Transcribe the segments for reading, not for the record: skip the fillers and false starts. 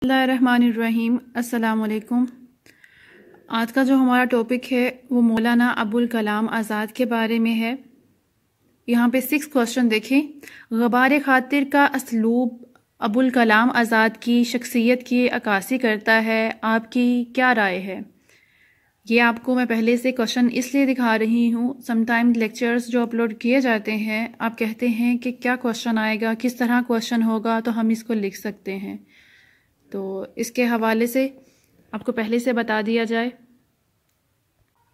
بسم اللہ الرحمن الرحیم۔ السلام علیکم۔ آج کا جو ہمارا ٹاپک ہے وہ مولانا ابوالکلام آزاد کے بارے میں ہے۔ یہاں پہ 6 کوسچن دیکھیں۔ غبار خاطر کا اسلوب ابوالکلام آزاد کی شخصیت کی عکاسی کرتا ہے، آپ کی کیا رائے ہے؟ یہ آپ کو میں پہلے سے کوسچن اس لیے دکھا رہی ہوں، سم ٹائم لیکچرز جو اپلوڈ کیے جاتے ہیں آپ کہتے ہیں کہ کیا کوسچن آئے گا، کس طرح کوسچن ہوگا، تو ہم اس کو لکھ سکتے ہیں، تو اس کے حوالے سے آپ کو پہلے سے بتا دیا جائے۔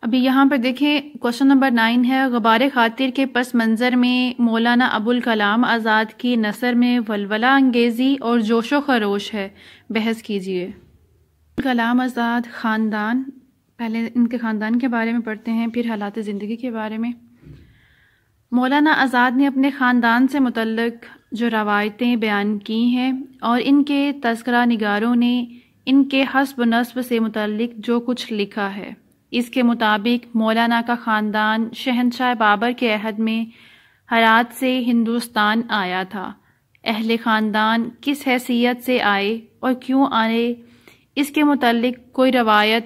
ابھی یہاں پر دیکھیں کوسچن نمبر 9 ہے، غبار خاطر کے پس منظر میں مولانا ابوالکلام آزاد کی نثر میں ولولہ انگیزی اور جوش و خروش ہے، بحث کیجیے۔ ابوالکلام آزاد خاندان، پہلے ان کے خاندان کے بارے میں پڑھتے ہیں، پھر حالات زندگی کے بارے میں۔ مولانا آزاد نے اپنے خاندان سے متعلق جو روایتیں بیان کی ہیں اور ان کے تذکرہ نگاروں نے ان کے حسب و نسب سے متعلق جو کچھ لکھا ہے، اس کے مطابق مولانا کا خاندان شہنشاہ بابر کے عہد میں ہرات سے ہندوستان آیا تھا۔ اہل خاندان کس حیثیت سے آئے اور کیوں آئے، اس کے متعلق کوئی روایت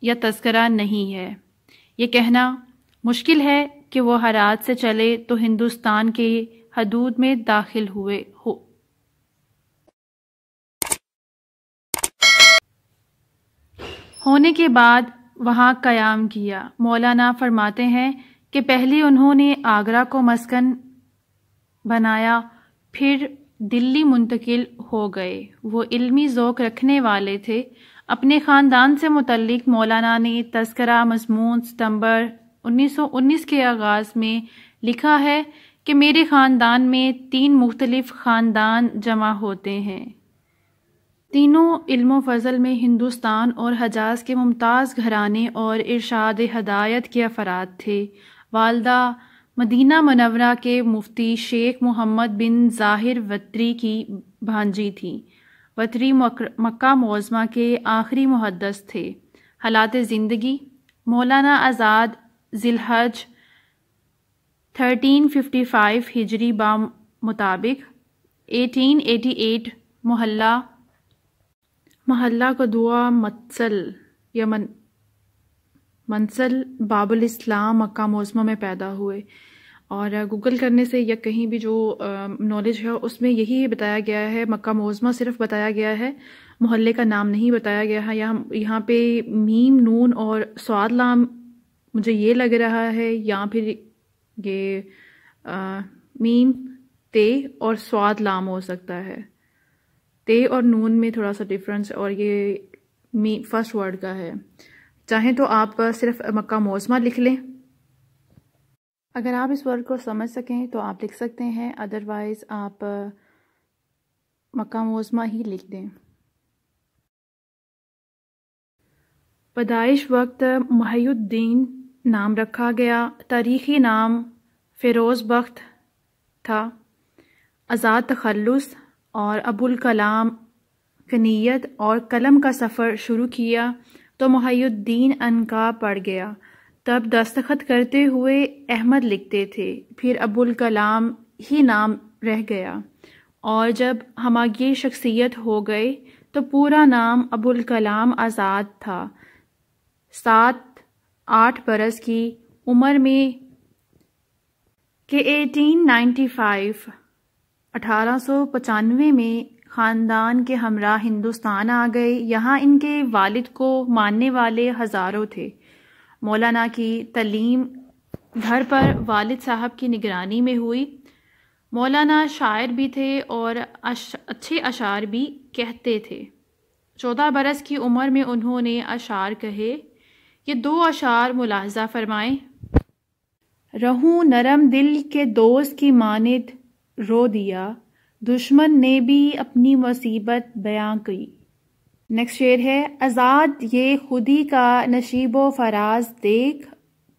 یا تذکرہ نہیں ہے۔ یہ کہنا مشکل ہے کہ وہ ہرات سے چلے تو ہندوستان کے حدود میں داخل ہوئے ہو۔ ہونے کے بعد وہاں قیام کیا۔ مولانا فرماتے ہیں کہ پہلے انہوں نے آگرہ کو مسکن بنایا، پھر دلی منتقل ہو گئے۔ وہ علمی ذوق رکھنے والے تھے۔ اپنے خاندان سے متعلق مولانا نے تذکرہ مضمون ستمبر 1919 کے آغاز میں لکھا ہے کہ میرے خاندان میں 3 مختلف خاندان جمع ہوتے ہیں۔ تینوں علم و فضل میں ہندوستان اور حجاز کے ممتاز گھرانے اور ارشاد ہدایت کے افراد تھے۔ والدہ مدینہ منورہ کے مفتی شیخ محمد بن ظاہر وتری کی بھانجی تھیں۔ وتری مکہ معظمہ کے آخری محدث تھے۔ حالات زندگی، مولانا آزاد ذی الحج 1355 ہجری مطابق 1888 محلہ قدوہ متصل یا منسل باب الاسلام مکہ معظمہ میں پیدا ہوئے، اور گوگل کرنے سے یا کہیں بھی جو نالج ہے اس میں یہی بتایا گیا ہے، مکہ معظمہ صرف بتایا گیا ہے، محلے کا نام نہیں بتایا گیا ہے۔ یہاں پہ میم نون اور صاد لام مجھے یہ لگ رہا ہے، یا پھر یہ میم تے اور صاد لام ہو سکتا ہے، تے اور نون میں تھوڑا سا ڈفرنس، اور یہ فرسٹ ورڈ کا ہے۔ چاہیں تو آپ صرف مکہ معظمہ لکھ لیں، اگر آپ اس ورڈ کو سمجھ سکیں تو آپ لکھ سکتے ہیں، ادروائز آپ مکہ معظمہ ہی لکھ دیں۔ پیدائش وقت محی الدین نام رکھا گیا، تاریخی نام فیروز بخت تھا۔ آزاد تخلص اور ابوالکلام کنیت اور قلم کا سفر شروع کیا تو محی الدین عنقا پڑ گیا۔ تب دستخط کرتے ہوئے احمد لکھتے تھے، پھر ابوالکلام ہی نام رہ گیا، اور جب ہماگیر شخصیت ہو گئے تو پورا نام ابوالکلام آزاد تھا۔ 7-8 برس کی عمر میں کہ 1895 میں خاندان کے ہمراہ ہندوستان آ گئے۔ یہاں ان کے والد کو ماننے والے ہزاروں تھے۔ مولانا کی تعلیم گھر پر والد صاحب کی نگرانی میں ہوئی۔ مولانا شاعر بھی تھے اور اچھے اشعار بھی کہتے تھے۔ 14 برس کی عمر میں انہوں نے اشعار کہے۔ یہ 2 اشعار ملاحظہ فرمائیں۔ رہوں نرم دل کے دوست کی مانند رو دیا، دشمن نے بھی اپنی مصیبت بیاں کی۔ نیکسٹ شعر ہے، آزاد یہ خودی کا نشیب و فراز دیکھ،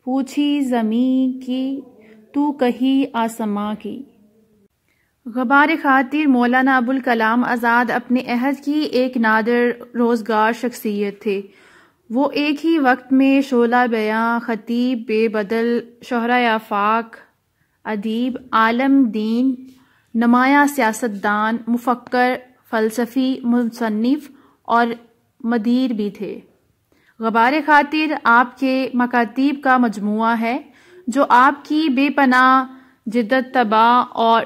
پوچھی زمیں کی تو کہی آسماں کی۔ غبار خاطر مولانا ابوالکلام آزاد اپنے عہد کی ایک نادر روزگار شخصیت تھے۔ وہ ایک ہی وقت میں شعلہ بیاں، خطیب بے بدل، شہرۂ آفاق، ادیب، عالم دین، نمایاں سیاستدان، مفکر، فلسفی، مصنف اور مدیر بھی تھے۔ غبار خاطر آپ کے مکاتیب کا مجموعہ ہے جو آپ کی بے پناہ جدت طبع اور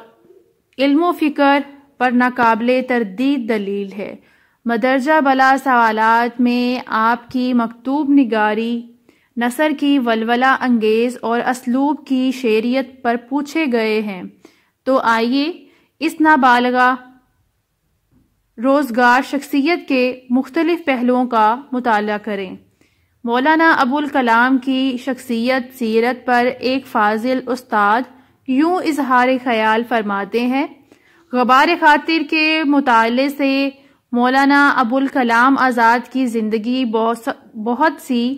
علم و فکر پر ناقابل تردید دلیل ہے۔ مدرجہ بالا سوالات میں آپ کی مکتوب نگاری، نثر کی ولولہ انگیز اور اسلوب کی شعریت پر پوچھے گئے ہیں، تو آئیے اس نابالغہ روزگار شخصیت کے مختلف پہلوؤں کا مطالعہ کریں۔ مولانا ابوالکلام کی شخصیت سیرت پر ایک فاضل استاد یوں اظہار خیال فرماتے ہیں: غبار خاطر کے مطالعے سے مولانا ابوالکلام آزاد کی زندگی بہت سی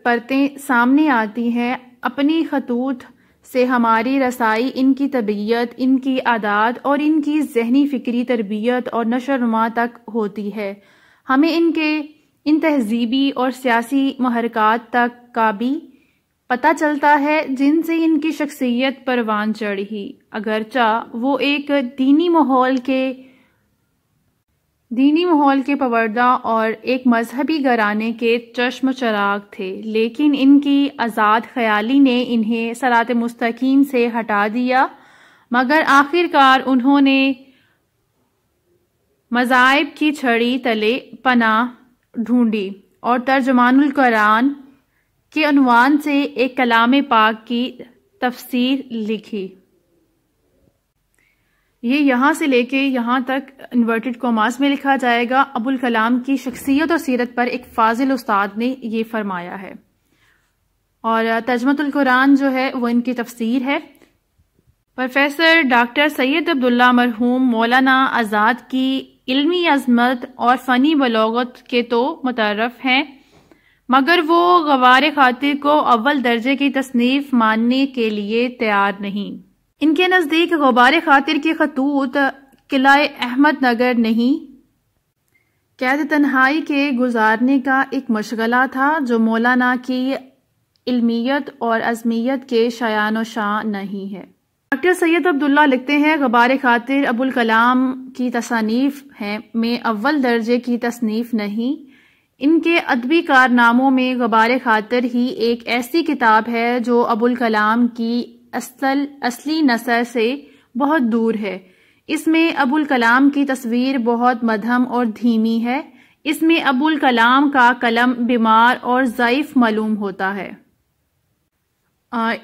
پرتیں سامنے آتی ہیں۔ اپنی خطوط سے ہماری رسائی ان کی طبیعت، ان کی عادات اور ان کی ذہنی فکری تربیت اور نشو و نما تک ہوتی ہے۔ ہمیں ان تہذیبی اور سیاسی محرکات تک کا بھی پتہ چلتا ہے جن سے ان کی شخصیت پروان چڑھی، اگرچہ وہ ایک دینی ماحول کے پروردہ اور ایک مذہبی گھرانے کے چشم چراغ تھے، لیکن ان کی آزاد خیالی نے انہیں صراط مستقیم سے ہٹا دیا، مگر آخرکار انہوں نے مذاہب کی چھڑی تلے پناہ ڈھونڈی اور ترجمان القرآن کے عنوان سے ایک کلام پاک کی تفسیر لکھی۔ یہ یہاں سے لے کے یہاں تک انورٹڈ کاماز میں لکھا جائے گا۔ ابوالکلام کی شخصیت اور سیرت پر ایک فاضل استاد نے یہ فرمایا ہے، اور ترجمۃ القرآن جو ہے وہ ان کی تفسیر ہے۔ پروفیسر ڈاکٹر سید عبداللہ مرحوم مولانا آزاد کی علمی عظمت اور فنی بلاغت کے تو متعارف ہیں، مگر وہ غبار خاطر کو اول درجے کی تصنیف ماننے کے لیے تیار نہیں۔ ان کے نزدیک غبار خاطر کے خطوط قلعہ احمد نگر نہیں، قید تنہائی کے گزارنے کا ایک مشغلہ تھا جو مولانا کی علمیت اور عظمیت کے شایان و شان نہیں ہے۔ ڈاکٹر سید عبداللہ لکھتے ہیں: غبار خاطر ابوالکلام کی تصانیف میں اول درجے کی تصنیف نہیں، ان کے ادبی کارناموں میں غبار خاطر ہی ایک ایسی کتاب ہے جو ابوالکلام کی اصلی نثر سے بہت دور ہے۔ اس میں ابوالکلام کی تصویر بہت مدھم اور دھیمی ہے۔ اس میں ابوالکلام کا قلم بیمار اور ضعیف معلوم ہوتا ہے۔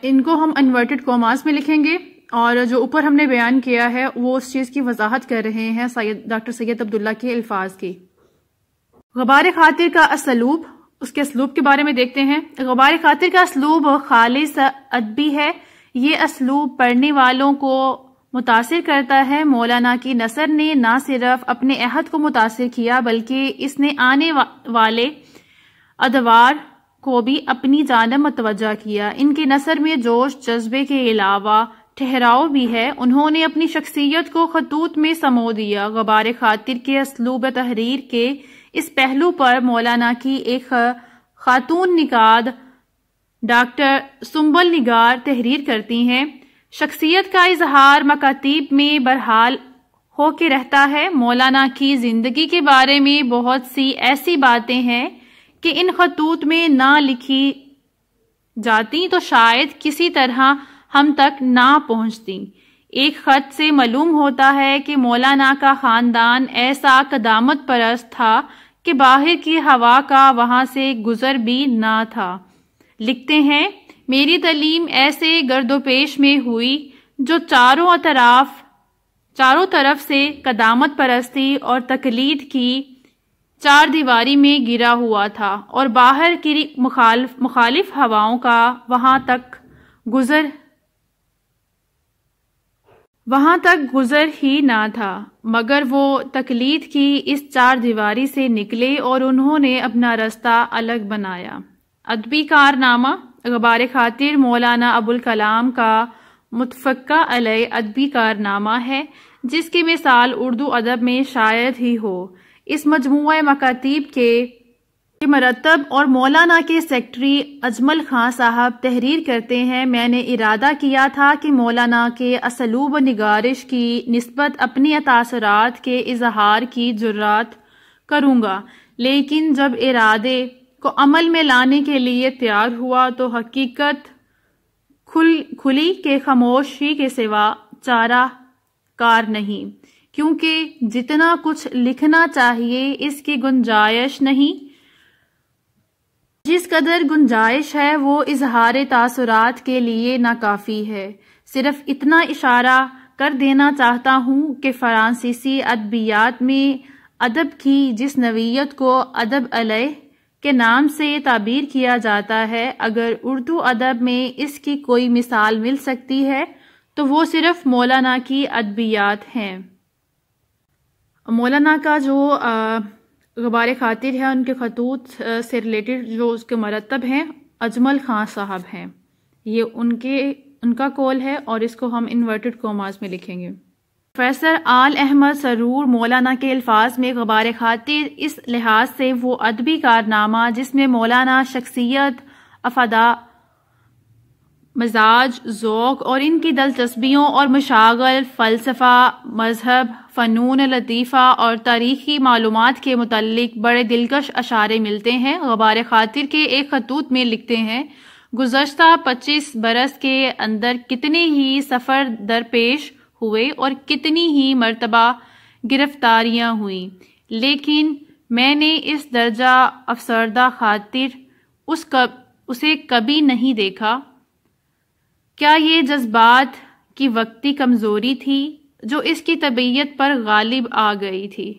ان کو ہم انورٹڈ کاماز میں لکھیں گے، اور جو اوپر ہم نے بیان کیا ہے وہ اس چیز کی وضاحت کر رہے ہیں ڈاکٹر سید عبداللہ کے الفاظ کی۔ غبار خاطر کا اسلوب، اس کے اسلوب کے بارے میں دیکھتے ہیں۔ غبار خاطر کا اسلوب خالص ادبی ہے۔ یہ اسلوب پڑھنے والوں کو متاثر کرتا ہے۔ مولانا کی نثر نے نہ صرف اپنے عہد کو متاثر کیا بلکہ اس نے آنے والے ادوار کو بھی اپنی جانب متوجہ کیا۔ ان کی نثر میں جوش جذبے کے علاوہ ٹھہراؤ بھی ہے۔ انہوں نے اپنی شخصیت کو خطوط میں سمو دیا۔ غبار خاطر کے اسلوب تحریر کے اس پہلو پر مولانا کی ایک خاتون نقاد ڈاکٹر سنبل نگار تحریر کرتی ہیں: شخصیت کا اظہار مکاتیب میں بہرحال ہو کے رہتا ہے۔ مولانا کی زندگی کے بارے میں بہت سی ایسی باتیں ہیں کہ ان خطوط میں نہ لکھی جاتی تو شاید کسی طرح ہم تک نہ پہنچتی۔ ایک خط سے معلوم ہوتا ہے کہ مولانا کا خاندان ایسا قدامت پرست تھا کہ باہر کی ہوا کا وہاں سے گزر بھی نہ تھا۔ لکھتے ہیں: میری تعلیم ایسے گرد و پیش میں ہوئی جو چاروں طرف سے قدامت پرستی اور تقلید کی چار دیواری میں گرا ہوا تھا، اور باہر کی مخالف ہواؤں کا وہاں تک گزر ہی نہ تھا، مگر وہ تقلید کی اس چار دیواری سے نکلے اور انہوں نے اپنا رستہ الگ بنایا۔ ادبی کارنامہ: غبار خاطر مولانا ابوالکلام کا متفقہ علیہ ادبی کارنامہ ہے جس کی مثال اردو ادب میں شاید ہی ہو۔ اس مجموعہ مکاتیب کے کے مرتب اور مولانا کے سیکٹری اجمل خان صاحب تحریر کرتے ہیں، میں نے ارادہ کیا تھا کہ مولانا کے اسلوب و نگارش کی نسبت اپنی تاثرات کے اظہار کی جرات کروں گا، لیکن جب ارادے کو عمل میں لانے کے لیے تیار ہوا تو حقیقت کھلی کہ خاموشی کے سوا چارہ کار نہیں، کیونکہ جتنا کچھ لکھنا چاہیے اس کی گنجائش نہیں، جس قدر گنجائش ہے وہ اظہار تاثرات کے لیے ناکافی ہے۔ صرف اتنا اشارہ کر دینا چاہتا ہوں کہ فرانسیسی ادبیات میں ادب کی جس نوعیت کو ادب علیہ کے نام سے تعبیر کیا جاتا ہے، اگر اردو ادب میں اس کی کوئی مثال مل سکتی ہے تو وہ صرف مولانا کی ادبیات ہیں۔ مولانا کا جو غبار خاطر ہے، ان کے خطوط سے ریلیٹڈ جو اس کے مرتب ہیں اجمل خان صاحب ہیں، یہ ان کا قول ہے اور اس کو ہم انورٹڈ کوماز میں لکھیں گے۔ پروفیسر آل احمد سرور مولانا کے الفاظ میں غبار خاطر اس لحاظ سے وہ ادبی کارنامہ جس میں مولانا شخصیت، افادہ، مزاج، ذوق اور ان کی دلچسپیوں اور مشاغل، فلسفہ، مذہب، فنون لطیفہ اور تاریخی معلومات کے متعلق بڑے دلکش اشارے ملتے ہیں۔ غبار خاطر کے ایک خطوط میں لکھتے ہیں، گزشتہ 25 برس کے اندر کتنے ہی سفر درپیش ہوئے اور کتنی ہی مرتبہ گرفتاریاں ہوئیں، لیکن میں نے اس درجہ افسردہ خاطر اسے کبھی نہیں دیکھا۔ کیا یہ جذبات کی وقتی کمزوری تھی جو اس کی طبیعت پر غالب آ گئی تھی؟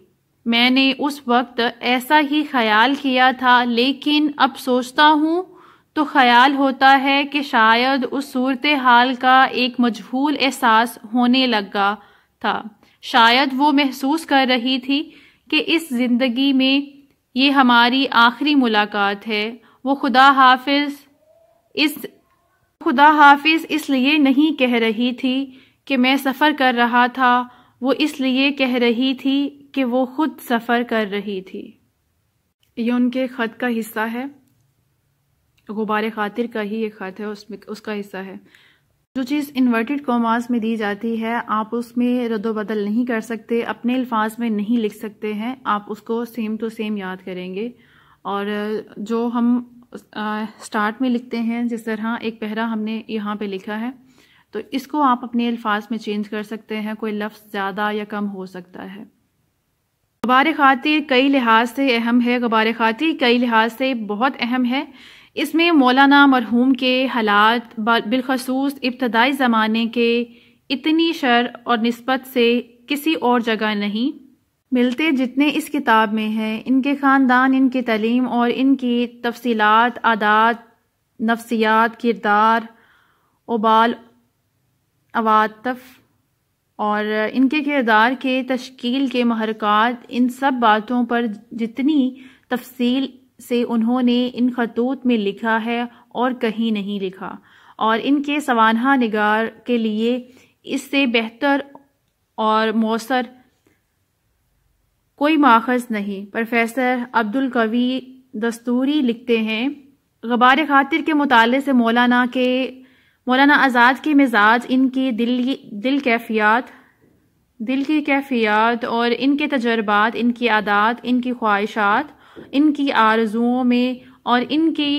میں نے اس وقت ایسا ہی خیال کیا تھا، لیکن اب سوچتا ہوں تو خیال ہوتا ہے کہ شاید اس صورتحال کا ایک مجہول احساس ہونے لگا تھا، شاید وہ محسوس کر رہی تھی کہ اس زندگی میں یہ ہماری آخری ملاقات ہے۔ وہ خدا حافظ اس لیے نہیں کہہ رہی تھی کہ میں سفر کر رہا تھا، وہ اس لیے کہہ رہی تھی کہ وہ خود سفر کر رہی تھی۔ یہ ان کے خط کا حصہ ہے، غبار خاطر کا ہی ایک خط ہے، اس کا حصہ ہے۔ جو چیز انورٹڈ کوماز میں دی جاتی ہے آپ اس میں رد و بدل نہیں کر سکتے، اپنے الفاظ میں نہیں لکھ سکتے ہیں، آپ اس کو سیم ٹو سیم یاد کریں گے۔ اور جو ہم سٹارٹ میں لکھتے ہیں، جس طرح ایک پیرا ہم نے یہاں پہ لکھا ہے، تو اس کو آپ اپنے الفاظ میں چینج کر سکتے ہیں، کوئی لفظ زیادہ یا کم ہو سکتا ہے۔ غبار خاطر کئی لحاظ سے اہم ہے، غبار خاطر کئی لحاظ سے بہت اہم ہے۔ اس میں مولانا مرحوم کے حالات بالخصوص ابتدائی زمانے کے اتنی شرح اور نسبت سے کسی اور جگہ نہیں ملتے جتنے اس کتاب میں ہیں۔ ان کے خاندان، ان کی تعلیم اور ان کی تفصیلات، عادات، نفسیات، کردار، اوبال، عواطف اور ان کے کردار کے تشکیل کے محرکات، ان سب باتوں پر جتنی تفصیل سے انہوں نے ان خطوط میں لکھا ہے اور کہیں نہیں لکھا، اور ان کے سوانح نگار کے لیے اس سے بہتر اور مؤثر کوئی ماخذ نہیں۔ پروفیسر عبدالقوی دستوری لکھتے ہیں، غبار خاطر کے مطالعے سے مولانا آزاد کے مزاج، ان کی دل کی کیفیات اور ان کے تجربات، ان کی عادات، ان کی خواہشات، ان کی آرزوؤں میں اور ان کی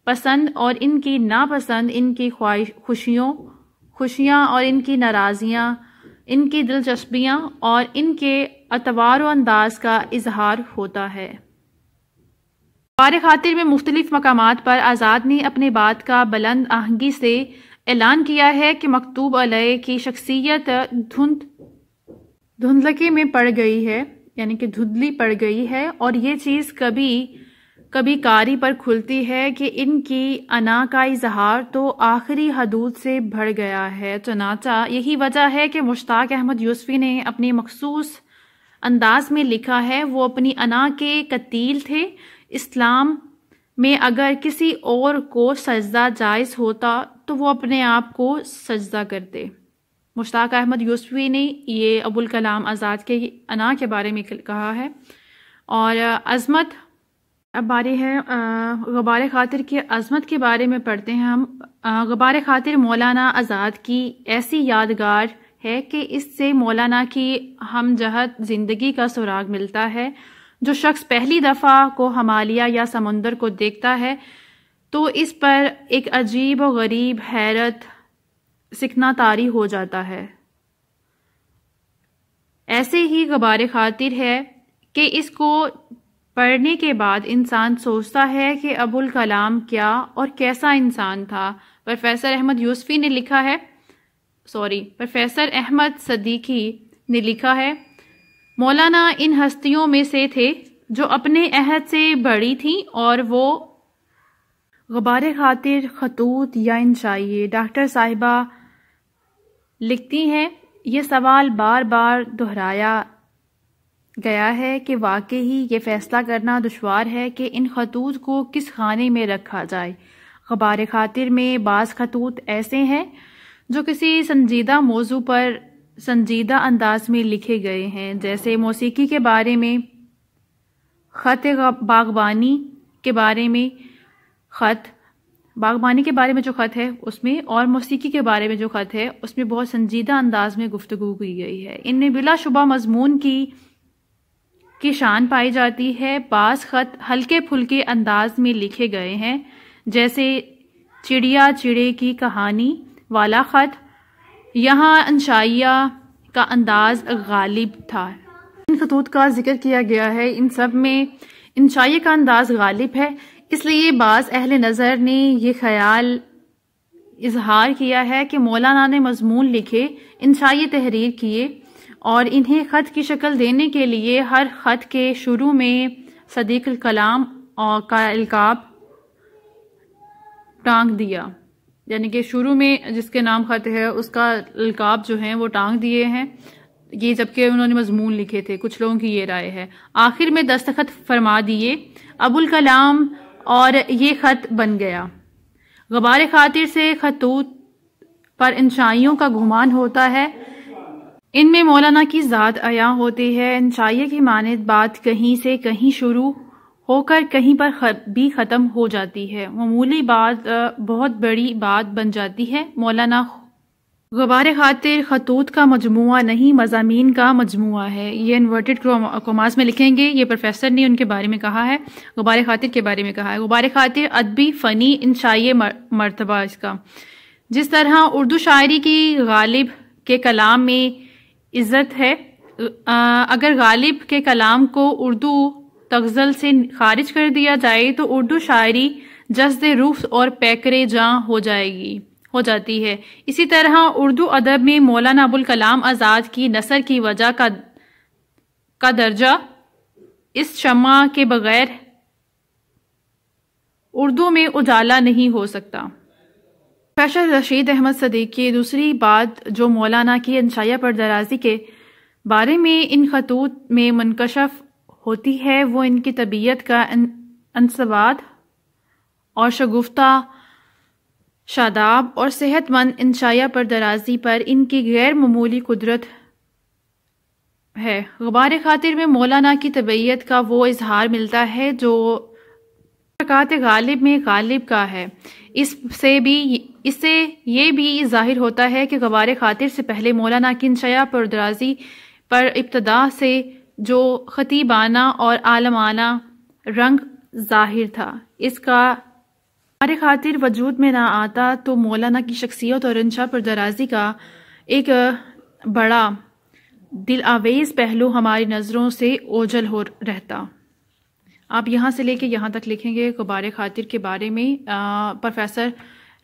پسند اور ان کی ناپسند، ان کی خوشیاں اور ان کی ناراضیاں، ان کی دلچسپیاں اور ان کے اطوار و انداز کا اظہار ہوتا ہے۔ غبار خاطر میں مختلف مقامات پر آزاد نے اپنے بات کا بلند آہنگی سے اعلان کیا ہے کہ مکتوب علیہ کی شخصیت دھندلکی میں پڑ گئی ہے، یعنی کہ دھندلی پڑ گئی ہے، اور یہ چیز کبھی قاری پر کھلتی ہے کہ ان کی انا کا اظہار تو آخری حدود سے بڑھ گیا ہے۔ چنانچہ یہی وجہ ہے کہ مشتاق احمد یوسفی نے اپنے مخصوص انداز میں لکھا ہے، وہ اپنی انا کے قتیل تھے۔ اسلام میں اگر کسی اور کو سجدہ جائز ہوتا تو وہ اپنے آپ کو سجدہ کرتے۔ مشتاق احمد یوسفی نے یہ ابوالکلام آزاد کے انا کے بارے میں کہا ہے۔ اور عظمت اب باری ہے غبار خاطر کی عظمت کے بارے میں پڑھتے ہیں ہم۔ غبار خاطر مولانا آزاد کی ایسی یادگار ہے کہ اس سے مولانا کی ہم جہت زندگی کا سراغ ملتا ہے۔ جو شخص پہلی دفعہ کو ہمالیہ یا سمندر کو دیکھتا ہے تو اس پر ایک عجیب و غریب حیرت سکنا طاری ہو جاتا ہے۔ ایسے ہی غبار خاطر ہے کہ اس کو پڑھنے کے بعد انسان سوچتا ہے کہ ابوالکلام کیا اور کیسا انسان تھا۔ پروفیسر احمد صدیقی نے لکھا ہے، مولانا ان ہستیوں میں سے تھے جو اپنے عہد سے بڑی تھیں اور وہ غبار خاطر خطوط یا انشائیے۔ ڈاکٹر صاحبہ لکھتی ہیں، یہ سوال بار بار دہرایا گیا ہے کہ واقعی یہ فیصلہ کرنا دشوار ہے کہ ان خطوط کو کس خانے میں رکھا جائے۔ غبار خاطر میں بعض خطوط ایسے ہیں جو کسی سنجیدہ موضوع پر سنجیدہ انداز میں لکھے گئے ہیں، جیسے موسیقی کے بارے میں خط، باغبانی کے بارے میں جو خط ہے اس میں، اور موسیقی کے بارے میں جو خط ہے اس میں بہت سنجیدہ انداز میں گفتگو کی گئی ہے۔ ان میں بلا شبہ مضمون کی شان پائی جاتی ہے۔ بعض خط ہلکے پھلکے انداز میں لکھے گئے ہیں، جیسے چڑیا چڑے کی کہانی والا خط۔ یہاں انشائیہ کا انداز غالب تھا۔ ان خطوط کا ذکر کیا گیا ہے، ان سب میں انشائیہ کا انداز غالب ہے، اس لیے بعض اہل نظر نے یہ خیال اظہار کیا ہے کہ مولانا نے مضمون لکھے، انشائیہ تحریر کیے اور انہیں خط کی شکل دینے کے لیے ہر خط کے شروع میں صدیق الکلام کا القاب ٹانگ دیا، یعنی کہ شروع میں جس کے نام خط ہے اس کا القاب جو ہیں وہ ٹانگ دیے ہیں، یہ جبکہ انہوں نے مضمون لکھے تھے۔ کچھ لوگوں کی یہ رائے ہے۔ آخر میں دستخط فرما دیے ابوالکلام اور یہ خط بن گیا۔ غبار خاطر سے خطوط پر انشائیوں کا گمان ہوتا ہے، ان میں مولانا کی ذات عیاں ہوتی ہے۔ انشائیہ کی مانند بات کہیں سے کہیں شروع ہو کر کہیں پر بھی ختم ہو جاتی ہے، معمولی بات بہت بڑی بات بن جاتی ہے۔ مولانا غبار خاطر خطوط کا مجموعہ نہیں، مضامین کا مجموعہ ہے۔ یہ انورٹڈ کاماز میں لکھیں گے، یہ پروفیسر نے ان کے بارے میں کہا ہے، غبار خاطر کے بارے میں کہا ہے۔ غبار خاطر ادبی فنی انشائیہ مرتبہ اس کا، جس طرح اردو شاعری کی غالب کے کلام میں عزت ہے، اگر غالب کے کلام کو اردو تغزل سے خارج کر دیا جائے تو اردو شاعری جسد روح اور پیکر جاں ہو جاتی ہے۔ اسی طرح اردو ادب میں مولانا ابوالکلام آزاد کی نثر کی وجہ کا درجہ اس شمع کے بغیر اردو میں اجالا نہیں ہو سکتا۔ پروفیسر رشید احمد صدیقی دوسری بات جو مولانا کی انشائیہ پردرازی کے بارے میں ان خطوط میں منکشف ہوتی ہے وہ ان کی طبیعت کا انضباط اور شگفتہ شاداب اور صحت مند انشائیہ پردرازی پر ان کی غیر معمولی قدرت ہے۔ غبار خاطر میں مولانا کی طبیعت کا وہ اظہار ملتا ہے جو حرکات غالب میں غالب کا ہے۔ اس سے یہ بھی ظاہر ہوتا ہے کہ غبار خاطر سے پہلے مولانا کی انشائیہ پردرازی پر ابتدا سے جو خطیبانہ اور عالمانہ رنگ ظاہر تھا، اس کا غبار خاطر وجود میں نہ آتا تو مولانا کی شخصیت اور انشائیہ پردرازی کا ایک بڑا دل آویز پہلو ہماری نظروں سے اوجھل ہو رہتا۔ آپ یہاں سے لے کے یہاں تک لکھیں گے غبار خاطر کے بارے میں پروفیسر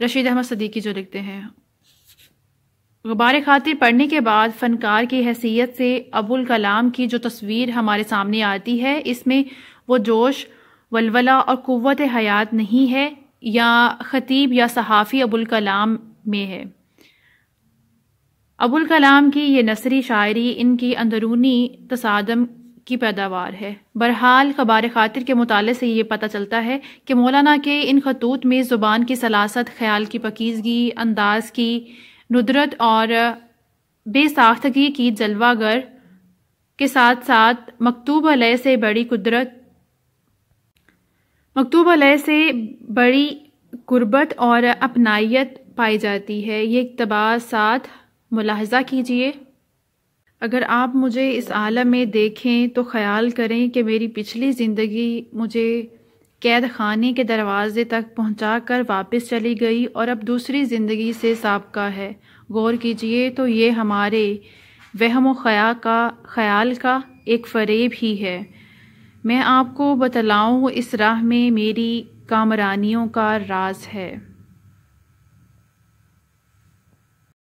رشید احمد صدیقی جو لکھتے ہیں۔ غبار خاطر پڑھنے کے بعد فنکار کی حیثیت سے ابوالکلام کی جو تصویر ہمارے سامنے آتی ہے، اس میں وہ جوش، ولولہ اور قوت حیات نہیں ہے یا خطیب یا صحافی ابوالکلام میں ہے۔ ابوالکلام کی یہ نثری شاعری ان کی اندرونی تصادم کی پیداوار ہے۔ بہرحال غبار خاطر کے مطالعے سے یہ پتہ چلتا ہے کہ مولانا کے ان خطوط میں زبان کی سلاست، خیال کی پاکیزگی، انداز کی ندرت اور بے ساختگی کی جلوہ گر کے ساتھ ساتھ مکتوب علیہ سے بڑی قدرت مکتوب علیہ سے بڑی قربت اور اپنائیت پائی جاتی ہے، یہ اقتباسات ملاحظہ کیجیے۔ اگر آپ مجھے اس عالم میں دیکھیں تو خیال کریں کہ میری پچھلی زندگی مجھے قید خانے کے دروازے تک پہنچا کر واپس چلی گئی اور اب دوسری زندگی سے سابقہ ہے۔ غور کیجیے تو یہ ہمارے وہم و خیال کا ایک فریب ہی ہے۔ میں آپ کو بتلاؤں اس راہ میں میری کامرانیوں کا راز ہے۔